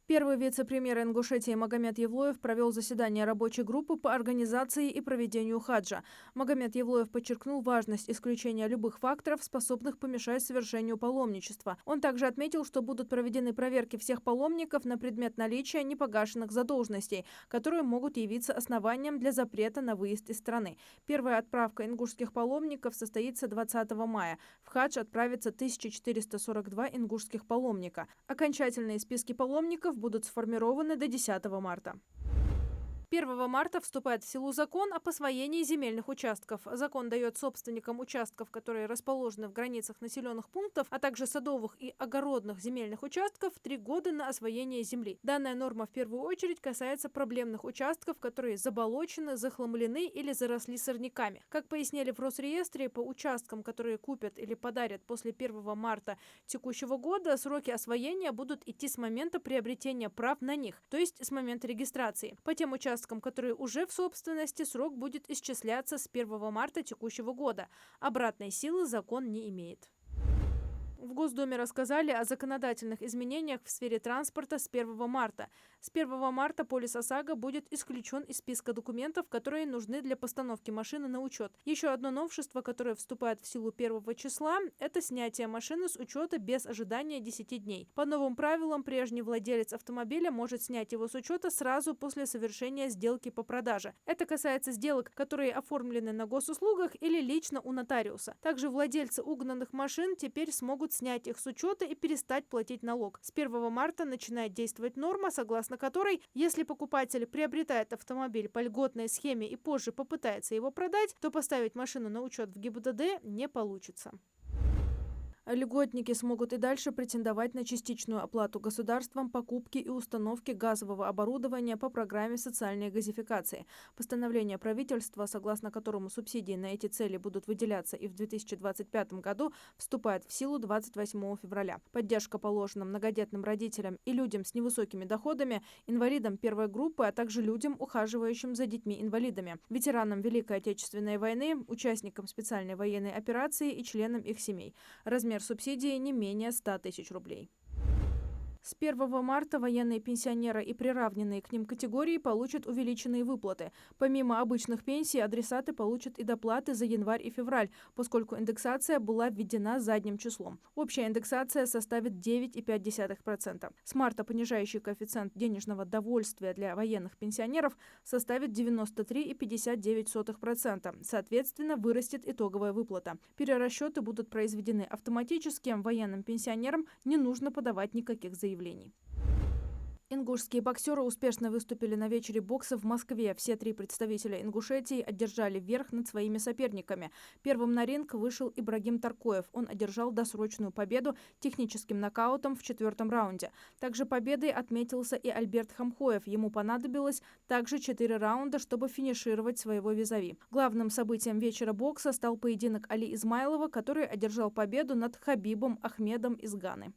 Первый вице-премьер Ингушетии Магомед Евлоев провел заседание рабочей группы по организации и проведению хаджа. Магомед Евлоев подчеркнул важность исключения любых факторов, способных помешать совершению паломничества. Он также отметил, что будут проведены проверки всех паломников на предмет наличия непогашенных задолженностей, которые могут явиться основанием для запрета на выезд из страны. Первая отправка ингушских паломников состоится 20 мая. В хадж отправится 1442 ингушских паломника. Окончательные списки паломников будут сформированы до 10 марта. 1 марта вступает в силу закон о присвоении земельных участков. Закон дает собственникам участков, которые расположены в границах населенных пунктов, а также садовых и огородных земельных участков, 3 года на освоение земли. Данная норма в первую очередь касается проблемных участков, которые заболочены, захламлены или заросли сорняками. Как пояснили в Росреестре, по участкам, которые купят или подарят после 1 марта текущего года, сроки освоения будут идти с момента приобретения прав на них, то есть с момента регистрации. По тем участкам, которые уже в собственности, срок будет исчисляться с 1 марта текущего года. Обратной силы закон не имеет. В Госдуме рассказали о законодательных изменениях в сфере транспорта с 1 марта. С 1 марта полис ОСАГО будет исключен из списка документов, которые нужны для постановки машины на учет. Еще одно новшество, которое вступает в силу 1 числа, это снятие машины с учета без ожидания 10 дней. По новым правилам, прежний владелец автомобиля может снять его с учета сразу после совершения сделки по продаже. Это касается сделок, которые оформлены на госуслугах или лично у нотариуса. Также владельцы угнанных машин теперь смогут снять их с учета и перестать платить налог. С 1 марта начинает действовать норма, согласно которой, если покупатель приобретает автомобиль по льготной схеме и позже попытается его продать, то поставить машину на учет в ГИБДД не получится. Льготники смогут и дальше претендовать на частичную оплату государством покупки и установки газового оборудования по программе социальной газификации. Постановление правительства, согласно которому субсидии на эти цели будут выделяться и в 2025 году, вступает в силу 28 февраля. Поддержка положена многодетным родителям и людям с невысокими доходами, инвалидам первой группы, а также людям, ухаживающим за детьми-инвалидами, ветеранам Великой Отечественной войны, участникам специальной военной операции и членам их семей. Размер субсидии не менее 100 тысяч рублей. С 1 марта военные пенсионеры и приравненные к ним категории получат увеличенные выплаты. Помимо обычных пенсий, адресаты получат и доплаты за январь и февраль, поскольку индексация была введена задним числом. Общая индексация составит 9,5%. С марта понижающий коэффициент денежного довольствия для военных пенсионеров составит 93,59%. Соответственно, вырастет итоговая выплата. Перерасчеты будут произведены автоматически. Военным пенсионерам не нужно подавать никаких заявлений. Ингушские боксеры успешно выступили на вечере бокса в Москве. Все 3 представителя Ингушетии одержали верх над своими соперниками. Первым на ринг вышел Ибрагим Таркоев. Он одержал досрочную победу техническим нокаутом в 4-м раунде. Также победой отметился и Альберт Хамхоев. Ему понадобилось также 4 раунда, чтобы финишировать своего визави. Главным событием вечера бокса стал поединок Али Измайлова, который одержал победу над Хабибом Ахмедом из Ганы.